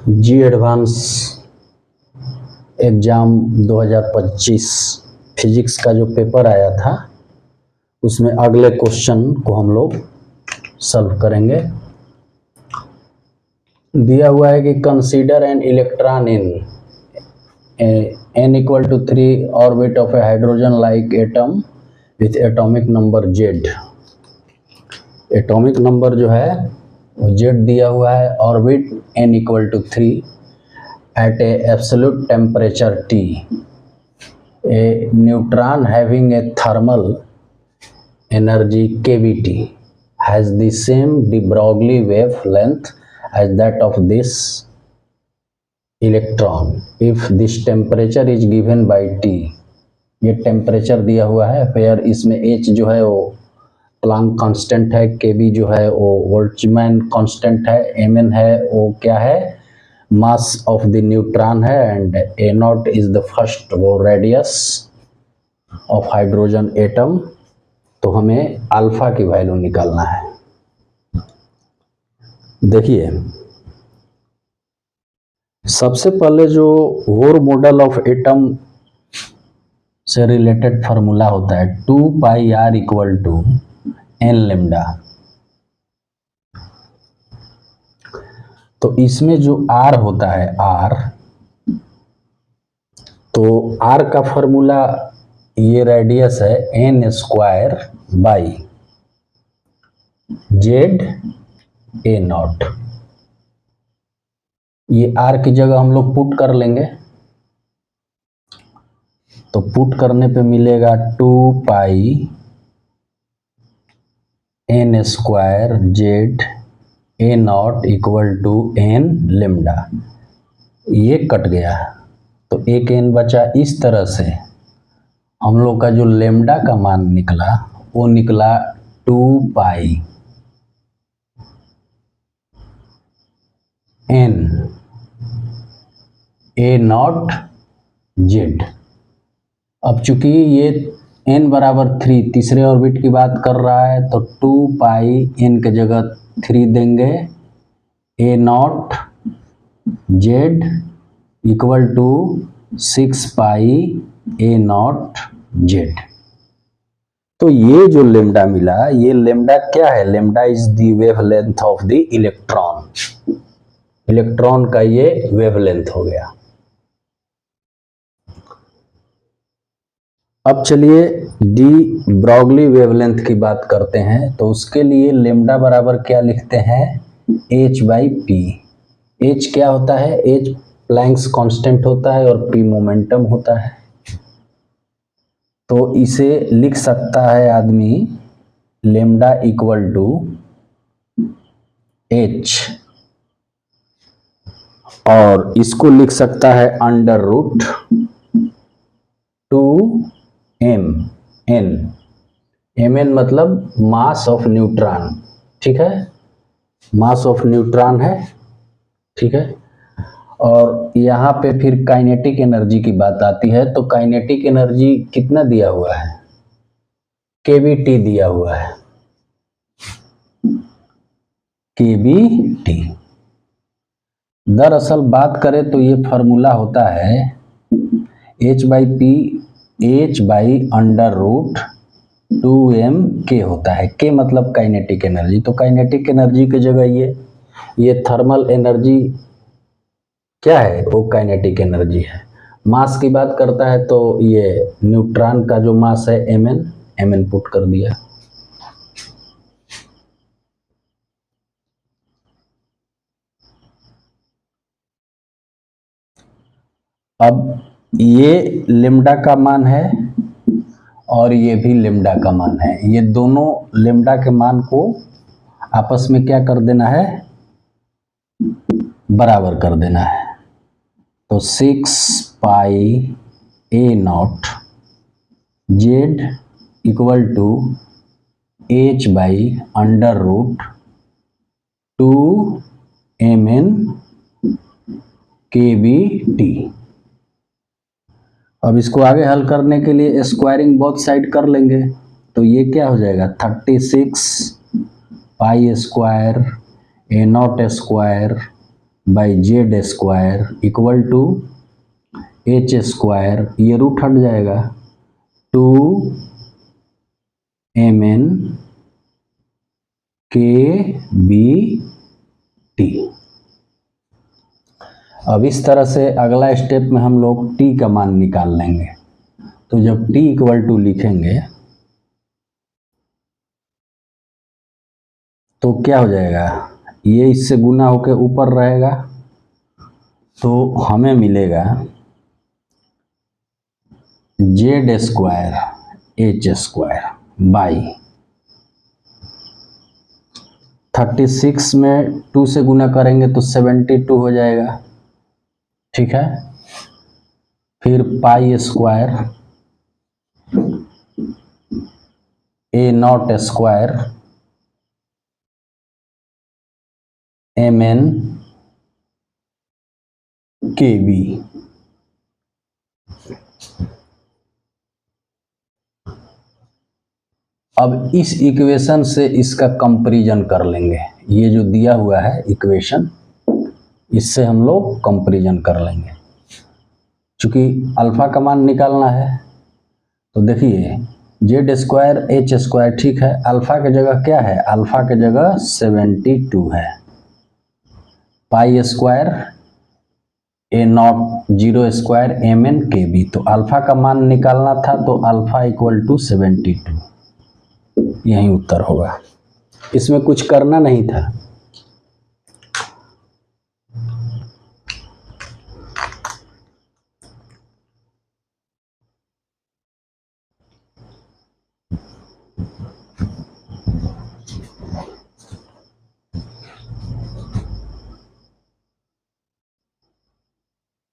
जी advance exam 2025 physics का जो paper आया था उसमें अगले क्वेश्चन को हम लोग सॉल्व करेंगे। दिया हुआ है कि consider an electron in n equal to 3 orbit of a hydrogen like atom with atomic number z। Atomic number जो है वो z दिया हुआ है, orbit n equal to 3 at a absolute temperature T. A neutron having a thermal energy kVT has the same de Broglie wavelength as that of this electron if this temperature is given by T. ये temperature दिया हुआ है, फिर इसमें H जो है वो Planck constant है, Kb जो है वो बोल्ट्जमैन कांस्टेंट है, Mn है वो क्या है, मास ऑफ द न्यूट्रॉन है, and A not is the first वो रेडियस ऑफ हाइड्रोजन एटम। तो हमें अल्फा की वैल्यू निकालना है। देखिए सबसे पहले जो बोर मॉडल ऑफ एटम से रिलेटेड फार्मूला होता है 2 pi r equal to n lambda. तो इसमें जो R होता है R, तो R का फॉर्मूला ये रेडियस है n square by z a naught. ये R की जगह हम लोग पुट कर लेंगे, तो पुट करने पे मिलेगा 2 pi n square Z a naught equal to n lambda. ये कट गया तो एक एन बचा। इस तरह से हम लोग का जो लेमडा का मान निकला वो निकला 2 pi N A naught Z. अब चूंकि ये n बराबर 3 तीसरे ऑर्बिट की बात कर रहा है, तो 2 पाई n के जगह 3 देंगे, a naught Z equal to 6 pi a naught Z. तो ये जो लेमडा मिला, ये लेमडा क्या है, lambda is the wavelength of the electron. Electron का ये वेवलेंथ हो गया। अब चलिए डी ब्रॉगली वेवलेंथ की बात करते हैं। तो उसके लिए लेमडा बराबर क्या लिखते हैं, h बाई पी। h क्या होता है, h प्लैंक्स कांस्टेंट होता है और p मोमेंटम होता है। तो इसे लिख सकता है आदमी लेमडा इक्वल टू h, और इसको लिख सकता है under root 2m n। mn मतलब मास ऑफ न्यूट्रॉन, ठीक है, मास ऑफ न्यूट्रॉन है, ठीक है। और यहाँ पे फिर काइनेटिक एनर्जी की बात आती है। तो काइनेटिक एनर्जी कितना दिया हुआ है, kBt दिया हुआ है, kBt। दरअसल बात करें तो ये फार्मूला होता है h by p, h by under root 2m k होता है। k मतलब काइनेटिक एनर्जी। तो काइनेटिक एनर्जी की जगह ये थर्मल एनर्जी क्या है, वो काइनेटिक एनर्जी है। मास की बात करता है तो ये न्यूट्रॉन का जो मास है mn पुट कर दिया। अब ये लेमडा का मान है और ये भी लेमडा का मान है। ये दोनों लेमडा के मान को आपस में क्या कर देना है, बराबर कर देना है। तो 6 pi a naught Z equal to h by under root 2mn kBt। अब इसको आगे हल करने के लिए स्क्वायरिंग बोथ साइड कर लेंगे। तो ये क्या हो जाएगा, 36 pi square a naught square by z square equal to h square, ये रूट हट जाएगा, 2mn kbt। अब इस तरह से अगला स्टेप में हम लोग t का मान निकाल लेंगे। तो जब t इक्वल टू लिखेंगे तो क्या हो जाएगा, ये इससे गुना होकर ऊपर रहेगा, तो हमें मिलेगा Z square H square by 36 में 2 से गुना करेंगे तो 72 हो जाएगा, ठीक है। फिर पाई square a naught square mn kb। अब इस इक्वेशन से इसका कंपैरिजन कर लेंगे, ये जो दिया हुआ है इक्वेशन, इससे हम लोग कंपैरिजन कर लेंगे। चूंकि अल्फा का मान निकालना है तो देखिए जेड स्क्वायर एच स्क्वायर, ठीक है, अल्फा की जगह क्या है, अल्फा की जगह 72 है, पाई square a not 0 square mn kb, तो अल्फा का मान निकालना था तो अल्फा इक्वल टू 72, यही उत्तर होगा, इसमें कुछ करना नहीं था।